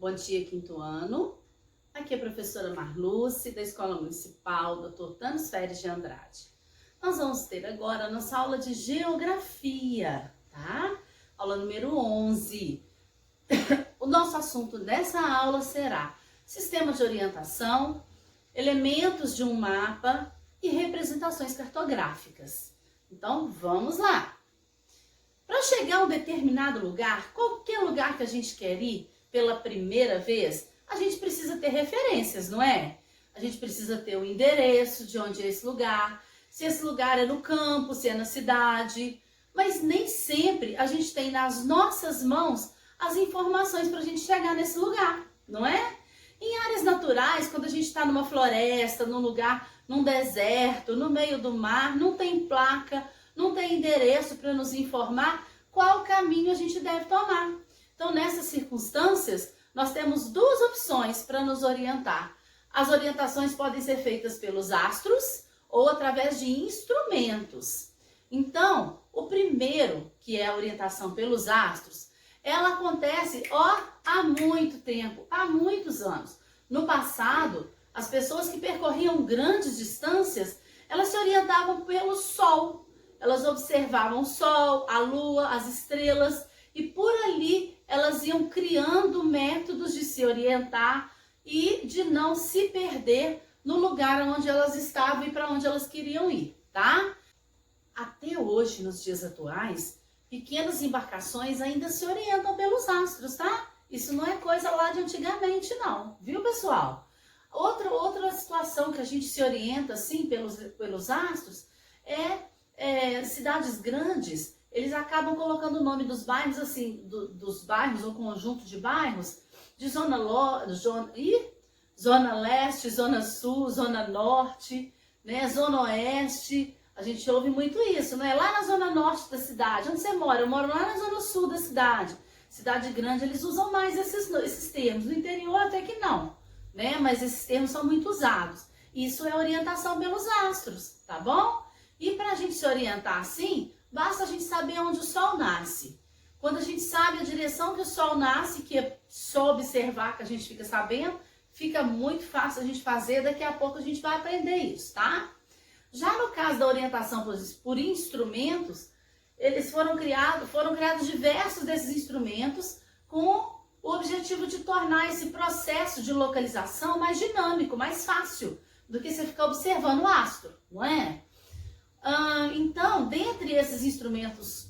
Bom dia, quinto ano. Aqui é a professora Marluce, da Escola Municipal Dr. Thanos Ferres de Andrade. Nós vamos ter agora a nossa aula de Geografia, tá? Aula número 11. O nosso assunto dessa aula será Sistema de Orientação, elementos de um mapa e representações cartográficas. Então, vamos lá! Para chegar a um determinado lugar, qualquer lugar que a gente quer ir pela primeira vez, a gente precisa ter referências, não é? A gente precisa ter o endereço de onde é esse lugar, se esse lugar é no campo, se é na cidade, mas nem sempre a gente tem nas nossas mãos as informações para a gente chegar nesse lugar, não é? Em áreas naturais, quando a gente está numa floresta, num lugar, num deserto, no meio do mar, não tem placa, não tem endereço para nos informar qual caminho a gente deve tomar. Então, nessas circunstâncias, nós temos duas opções para nos orientar. As orientações podem ser feitas pelos astros ou através de instrumentos. Então, o primeiro, que é a orientação pelos astros, ela acontece há muito tempo, há muitos anos. No passado, as pessoas que percorriam grandes distâncias, elas se orientavam pelo Sol. Elas observavam o Sol, a Lua, as estrelas e por ali elas iam criando métodos de se orientar e de não se perder no lugar onde elas estavam e para onde elas queriam ir, tá? Até hoje, nos dias atuais, pequenas embarcações ainda se orientam pelos astros, tá? Isso não é coisa lá de antigamente, não, viu, pessoal? Outra situação que a gente se orienta, assim, pelos astros é cidades grandes. Eles acabam colocando o nome dos bairros, assim, dos bairros ou conjunto de bairros, de zona leste, zona sul, zona norte, né, zona oeste. A gente ouve muito isso, né? Lá na zona norte da cidade, onde você mora? Eu moro lá na zona sul da cidade. Cidade grande, eles usam mais esses termos. No interior até que não, né? Mas esses termos são muito usados. Isso é orientação pelos astros, tá bom? E para a gente se orientar assim, basta a gente saber onde o Sol nasce. Quando a gente sabe a direção que o Sol nasce, que é só observar que a gente fica sabendo, fica muito fácil a gente fazer. Daqui a pouco a gente vai aprender isso, tá? Já no caso da orientação por instrumentos, foram criados diversos desses instrumentos com o objetivo de tornar esse processo de localização mais dinâmico, mais fácil do que você ficar observando o astro, não é? Então, dentre esses instrumentos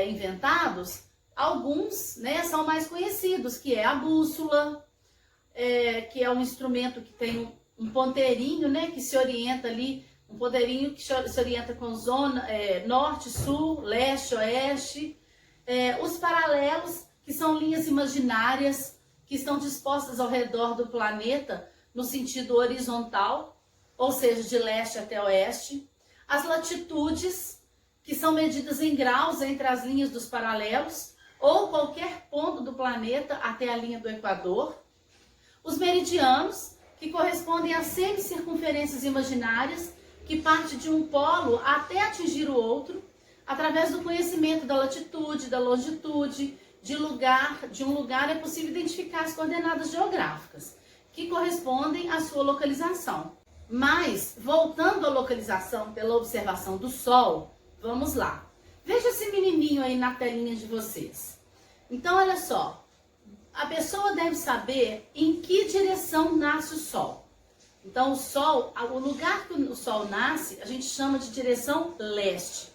inventados, alguns, né, são mais conhecidos, que é a bússola, que é um instrumento que tem um ponteirinho, né, que se orienta ali, um ponteirinho que se orienta com zona norte, sul, leste, oeste. Os paralelos, que são linhas imaginárias que estão dispostas ao redor do planeta no sentido horizontal, ou seja, de leste até oeste. As latitudes, que são medidas em graus entre as linhas dos paralelos, ou qualquer ponto do planeta até a linha do Equador. Os meridianos, que correspondem a semicircunferências imaginárias, que parte de um polo até atingir o outro, através do conhecimento da latitude, da longitude, de um lugar é possível identificar as coordenadas geográficas, que correspondem à sua localização. Mas, voltando à localização pela observação do Sol, vamos lá. Veja esse menininho aí na telinha de vocês. Então, olha só. A pessoa deve saber em que direção nasce o Sol. Então, o lugar que o Sol nasce, a gente chama de direção leste.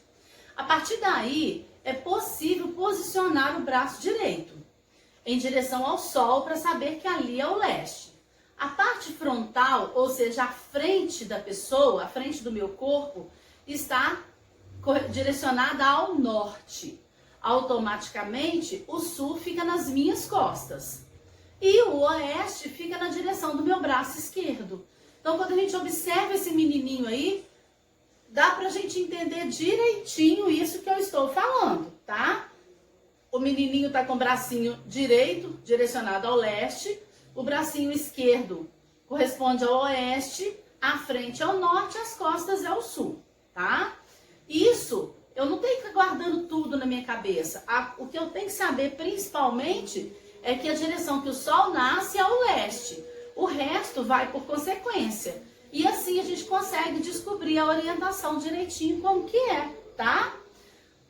A partir daí, é possível posicionar o braço direito em direção ao Sol para saber que ali é o leste. A parte frontal, ou seja, a frente da pessoa, a frente do meu corpo, está direcionada ao norte. Automaticamente, o sul fica nas minhas costas. E o oeste fica na direção do meu braço esquerdo. Então, quando a gente observa esse menininho aí, dá pra gente entender direitinho isso que eu estou falando, tá? O menininho tá com o bracinho direito direcionado ao leste, o bracinho esquerdo corresponde ao oeste, a frente ao norte, as costas é o sul, tá? Isso, eu não tenho que ficar guardando tudo na minha cabeça. O que eu tenho que saber, principalmente, é que a direção que o Sol nasce resto vai por consequência. E assim a gente consegue descobrir a orientação direitinho como que é, tá?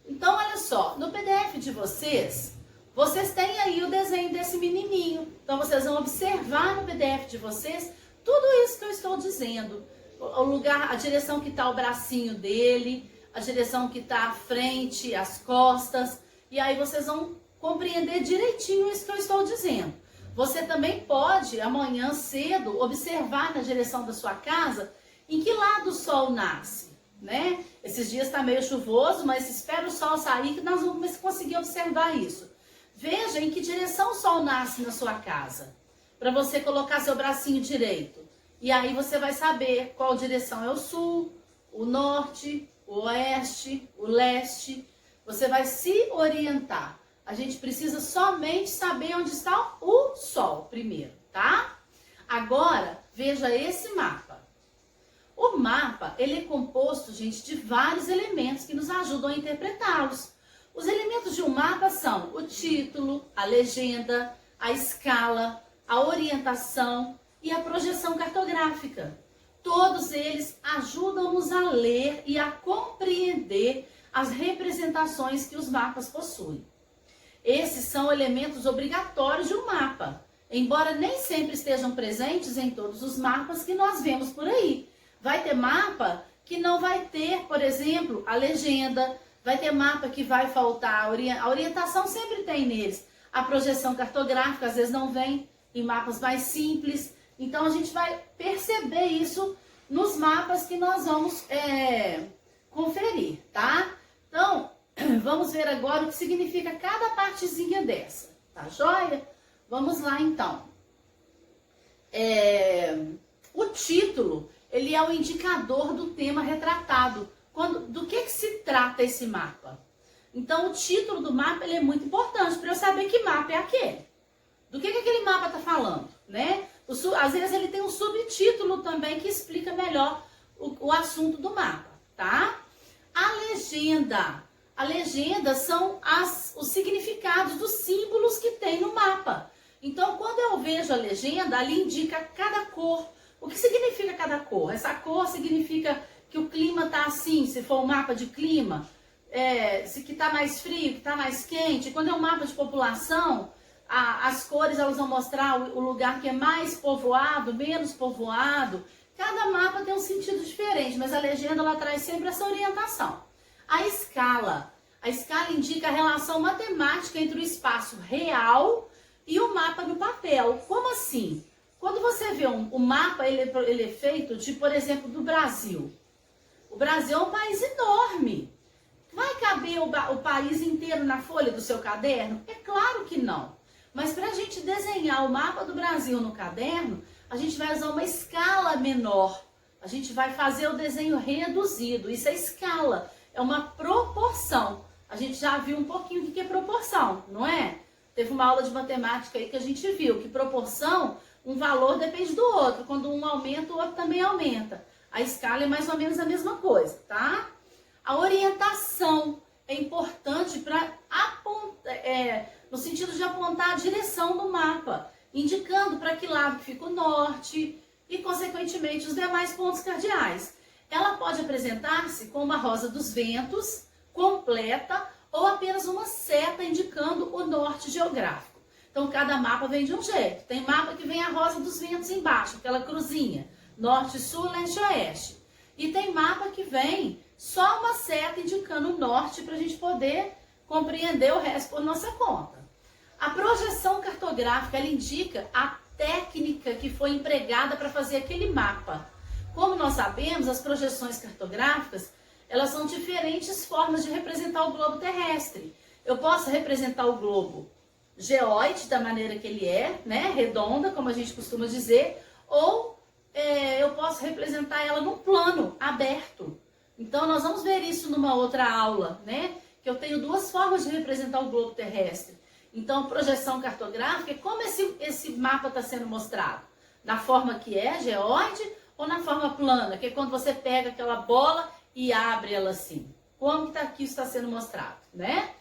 Então, olha só, no PDF de vocês, vocês têm aí o desenho desse menininho. Então, vocês vão observar no PDF de vocês tudo isso que eu estou dizendo. O lugar, a direção que está o bracinho dele, a direção que está a frente, as costas. E aí vocês vão compreender direitinho isso que eu estou dizendo. Você também pode, amanhã cedo, observar na direção da sua casa em que lado o sol nasce, né? Esses dias está meio chuvoso, mas espera o sol sair que nós vamos conseguir observar isso. Veja em que direção o sol nasce na sua casa, para você colocar seu bracinho direito. E aí você vai saber qual direção é o sul, o norte, o oeste, o leste. Você vai se orientar. A gente precisa somente saber onde está o sol primeiro, tá? Agora, veja esse mapa. O mapa, ele é composto, gente, de vários elementos que nos ajudam a interpretá-los. Os elementos de um mapa são o título, a legenda, a escala, a orientação e a projeção cartográfica. Todos eles ajudam-nos a ler e a compreender as representações que os mapas possuem. Esses são elementos obrigatórios de um mapa, embora nem sempre estejam presentes em todos os mapas que nós vemos por aí. Vai ter mapa que não vai ter, por exemplo, a legenda, vai ter mapa que vai faltar, a orientação sempre tem neles. A projeção cartográfica às vezes não vem em mapas mais simples, então a gente vai perceber isso nos mapas que nós vamos conferir, tá? Então, vamos ver agora o que significa cada partezinha dessa, tá joia? Vamos lá então. O título, ele é o indicador do tema retratado. Do que se trata esse mapa? Então, o título do mapa ele é muito importante para eu saber que mapa é aquele. Do que aquele mapa está falando, né? Às vezes ele tem um subtítulo também que explica melhor o assunto do mapa, tá? A legenda. A legenda são os significados dos símbolos que tem no mapa. Então, quando eu vejo a legenda, ali indica cada cor. O que significa cada cor? Essa cor significa que o clima está assim, se for um mapa de clima, se que está mais frio, que está mais quente. Quando é um mapa de população, as cores elas vão mostrar o lugar que é mais povoado, menos povoado. Cada mapa tem um sentido diferente, mas a legenda ela traz sempre essa orientação. A escala indica a relação matemática entre o espaço real e o mapa no papel. Como assim? Quando você vê o mapa, ele é feito de, por exemplo, do Brasil. O Brasil é um país enorme. Vai caber o país inteiro na folha do seu caderno? É claro que não. Mas para a gente desenhar o mapa do Brasil no caderno, a gente vai usar uma escala menor. A gente vai fazer o desenho reduzido. Isso é escala, é uma proporção. A gente já viu um pouquinho o que é proporção, não é? Teve uma aula de matemática aí que a gente viu que proporção, um valor depende do outro. Quando um aumenta, o outro também aumenta. A escala é mais ou menos a mesma coisa, tá? A orientação é importante para apontar, no sentido de apontar a direção do mapa, indicando para que lado que fica o norte e, consequentemente, os demais pontos cardeais. Ela pode apresentar-se com uma rosa dos ventos, completa, ou apenas uma seta indicando o norte geográfico. Então, cada mapa vem de um jeito. Tem mapa que vem a rosa dos ventos embaixo, aquela cruzinha, norte, sul, leste, oeste. E tem mapa que vem só uma seta indicando o norte para a gente poder compreender o resto por nossa conta. A projeção cartográfica, ela indica a técnica que foi empregada para fazer aquele mapa. Como nós sabemos, as projeções cartográficas, elas são diferentes formas de representar o globo terrestre. Eu posso representar o globo geóide, da maneira que ele é, né, redonda, como a gente costuma dizer, ou eu posso representar ela num plano aberto. Então, nós vamos ver isso numa outra aula, né, que eu tenho duas formas de representar o globo terrestre. Então, projeção cartográfica é como esse mapa está sendo mostrado. Na forma que é, geóide, ou na forma plana, que é quando você pega aquela bola e abre ela assim. Como que aqui está sendo mostrado, né?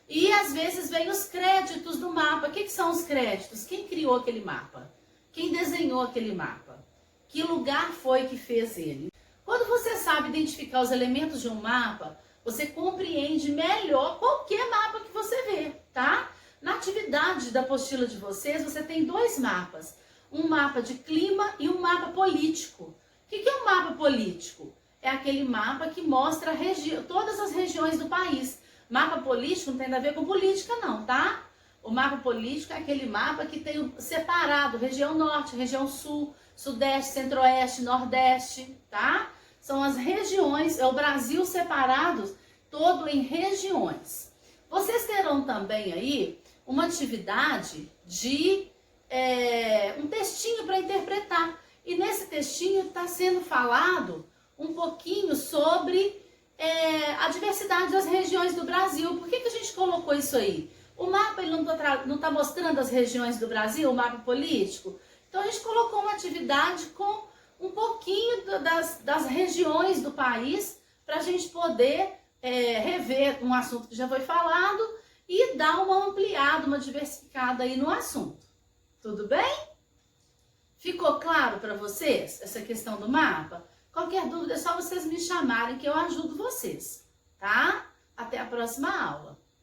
E às vezes vem os créditos do mapa. O que são os créditos? Quem criou aquele mapa? Quem desenhou aquele mapa? Que lugar foi que fez ele? Quando você sabe identificar os elementos de um mapa, você compreende melhor qualquer mapa que você vê, tá? Na atividade da apostila de vocês, você tem 2 mapas. Um mapa de clima e um mapa político. O que é um mapa político? É aquele mapa que mostra todas as regiões do país. Mapa político não tem nada a ver com política não, tá? O mapa político é aquele mapa que tem separado região norte, região sul, sudeste, centro-oeste, nordeste, tá? São as regiões, é o Brasil separado todo em regiões. Vocês terão também aí uma atividade de um textinho para interpretar. E nesse textinho está sendo falado um pouquinho sobre a diversidade das regiões do Brasil. Por que a gente colocou isso aí? O mapa ele não tá mostrando as regiões do Brasil, o mapa político? Então a gente colocou uma atividade com um pouquinho das regiões do país para a gente poder rever um assunto que já foi falado e dar uma ampliada, uma diversificada aí no assunto. Tudo bem? Ficou claro para vocês essa questão do mapa? Qualquer dúvida é só vocês me chamarem que eu ajudo vocês, tá? Até a próxima aula.